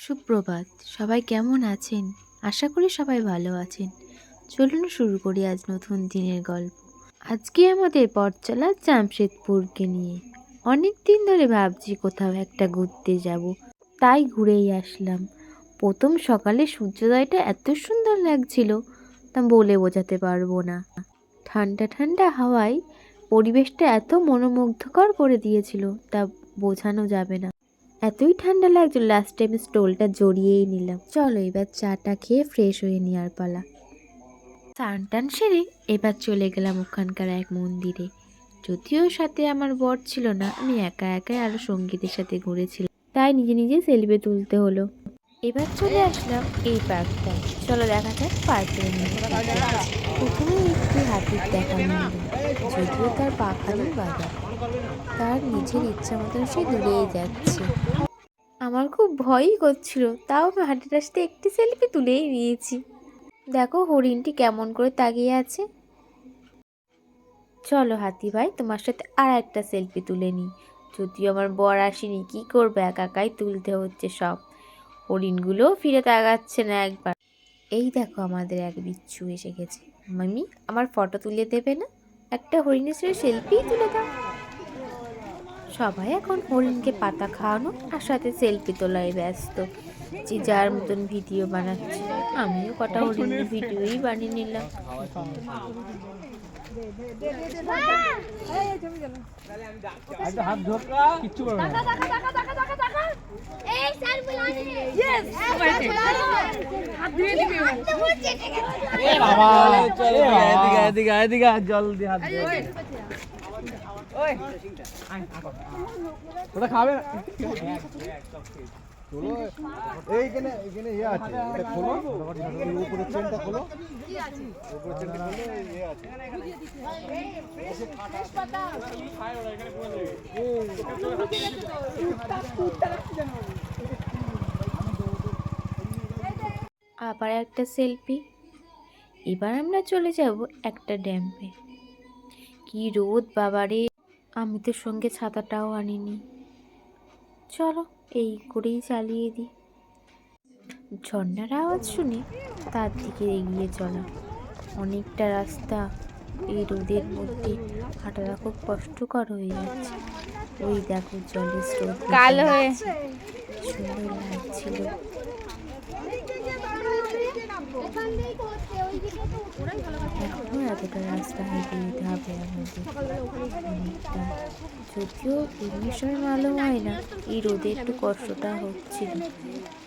সুপ্রভাত। সবাই কেমন আছেন? আশা করি সবাই ভালো আছেন। চলুন শুরু করি আজ নতুন দিনের গল্প। আজকে আমাদের পথ চলা জামশেদপুরকে নিয়ে। অনেক দিন ধরে ভাবছি কোথাও একটা ঘুরতে যাব, তাই ঘুরেই আসলাম। প্রথম সকালে সূর্যোদয়টা এত সুন্দর লাগছিল, তা বলে বোঝাতে পারবো না। ঠান্ডা ঠান্ডা হাওয়ায় পরিবেশটা এত মনোমুগ্ধকর করে দিয়েছিল, তা বোঝানো যাবে না। এতই ঠান্ডা লাগছিল, লাস্ট টাইম স্টোলটা জড়িয়েই নিলাম। চলো এবার চাটা খেয়ে ফ্রেশ হয়ে নেওয়ার পালা। স্নান টান সেরে এবার চলে গেলাম ওখানকার এক মন্দিরে। যদিও সাথে আমার বর ছিল না, আমি একা একাই আরো সঙ্গীতের সাথে ঘুরেছিলাম, তাই নিজে নিজে সেলফি তুলতে হলো। এবার চলে আসলাম এই পার্কটায়। চলো দেখা যাক পার্কের মধ্যে প্রথমে একটি হাতির দেখা মিলল। যদিও তার পাখালি বাঁধা, তার নিজের ইচ্ছা মতন সে দূরেই যাচ্ছে। আমার খুব ভয়ই করছিল, তাও আমি হাঁটতে আসতে একটি সেলফি তুলেই নিয়েছি। দেখো হরিণটি কেমন করে তাকিয়ে আছে। চলো হাতি ভাই, তোমার সাথে আর একটা সেলফি তুলে নিই। যদিও আমার বর আসেনি, কি করবে, একা একাই তুলতে হচ্ছে সব। হরিণগুলোও ফিরে তাকাচ্ছে না একবার। এই দেখো আমাদের এক বিচ্ছু এসে গেছে। মামি, আমার ফটো তুলে দেবে না? একটা হরিণের সাথে সেলফি তুলে দাও। সবাই এখন হরিণকে পাতা খাওয়ানো আর সাথে সেলফি তোলায় ব্যস্ত। যে যার মতন ভিডিও বানাচ্ছে। আমিও কটা হরিণের ভিডিওই বানিয়ে নিলাম। ওটা খাবে চলো এইখানে এইখানে ইয়ে আছে, এটা খোলো, উপরের চেনটা খোলো, উপরের চেনটা খোলো, ইয়ে আছে আবার একটা সেলফি। এবার আমরা চলে যাব একটা ড্যামে। কি রোদ বাবারে, আমি তো সঙ্গে ছাতাটাও আনিনি। চলো এই করেই চালিয়ে দিই। ঝর্ণার আওয়াজ শুনে তার দিকে এগিয়ে চলা। অনেকটা রাস্তা এই রোদের মধ্যে হাঁটাটা খুব কষ্টকর হয়ে যাচ্ছে। ওই দেখো জলের স্রোত কালো হয়ে সুন্দর লাগছিল। এখনো এতটা রাস্তা হেঁটে যেতে হবে আমাদের অনেকটা। যদিও এমনি সময় মালুম হয় না, এই রোদে একটু কষ্টটা হচ্ছিল।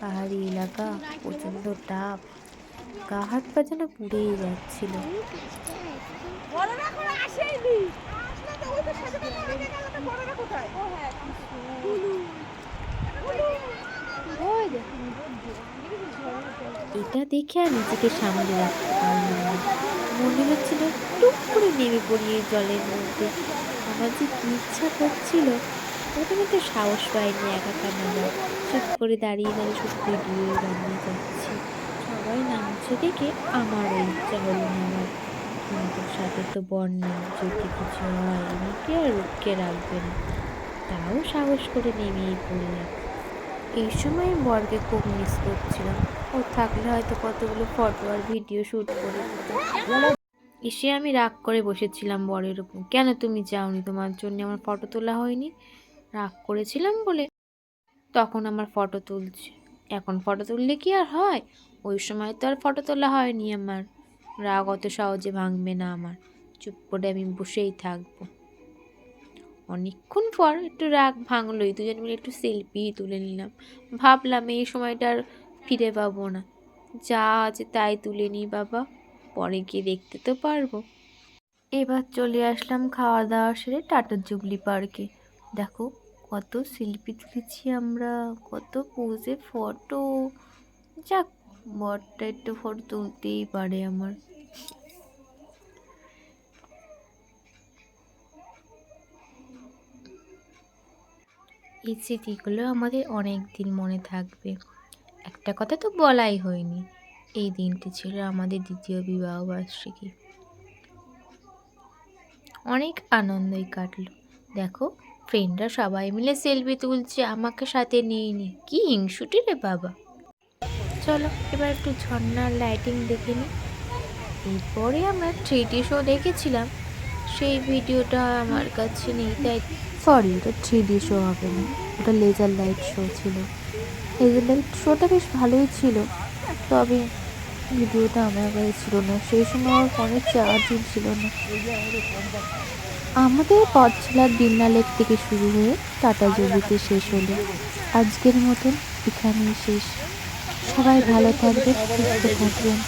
পাহাড়ি এলাকা, প্রচণ্ড তাপ, গা হাত পা যেন পুড়েই যাচ্ছিল। এটা দেখে আর নিজেকে সামলে রাখতে পারলাম না। মনে হচ্ছিল টুক করে নেমে পড়ি এই জলের মধ্যে। আমার যে কি ইচ্ছা করছিল, প্রথমে তো সাহস পাইনি একা নামার। চুপ করে দাঁড়িয়ে দাঁড়িয়ে শুধু ভিডিও বানিয়ে যাচ্ছি। সবাই নামছে দেখে আমারও ইচ্ছা হলো নামার, কিন্তু সাথে তো বর নেই। যদি কিছু হয় আমাকে আর রুখে রাখবে না, তাও সাহস করে নেমেই পড়লাম। এই সময় বরকে খুব মিস করছিলাম। ও থাকলে হয়তো কতগুলো ফটো আর ভিডিও শ্যুট করে দিত। এসে আমি রাগ করে বসেছিলাম বরের উপর। কেন তুমি যাওনি? তোমার জন্য আমার ফটো তোলা হয়নি? রাগ করেছিলাম বলে তখন আমার ফটো তুলছে। এখন ফটো তুললে কি আর হয়? ওই সময় তো আর ফটো তোলা হয়নি আমার। রাগ অত সহজে ভাঙবে না আমার। চুপ করে আমি বসেই থাকবো। অনেকক্ষণ পর একটু রাগ ভাঙলোই, দুজন মিলে একটু সেলফি তুলে নিলাম। ভাবলাম এই সময়টা আর ফিরে পাবো না, যা আছে তাই তুলে নিই বাবা, পরে গিয়ে দেখতে তো পারবো। এবার চলে আসলাম খাওয়া দাওয়া সেরে টাটার জুবলি পার্কে। দেখো কত সেলফি তুলেছি আমরা, কত পোজে ফটো। যাক, বরটা একটু ফটো তুলতেই পারে আমার। এই স্মৃতিগুলো আমাদের অনেক দিন মনে থাকবে। একটা কথা তো বলাই হয়নি, এই দিনটি ছিল আমাদের দ্বিতীয় বিবাহবার্ষিকী। অনেক আনন্দই কাটলো। দেখো ফ্রেন্ডরা সবাই মিলে সেলফি তুলছে, আমাকে সাথে নিইনি। কি হিংসুটে রে বাবা। চলো এবার একটু ঝর্ণার লাইটিং দেখে নিই। এরপরে আমরা 3D শো দেখেছিলাম, সেই ভিডিওটা আমার কাছে নেই, তাই সরি, ওটা 3D শো হবে না, ওটা লেজার লাইট শো ছিল। লেজার লাইট শোটা বেশ ভালোই ছিল, তবে ভিডিওটা আমার কাছে ছিল না, সেই সময় আমার ফোনের চার্জই ছিল না। আমাদের পথচলার ডিমনা লেক থেকে শুরু হয়ে টাটা জুবিতে শেষ হলো। আজকের মতন এখানেই শেষ। সবাই ভালো থাকবেন, সুস্থ থাকবেন।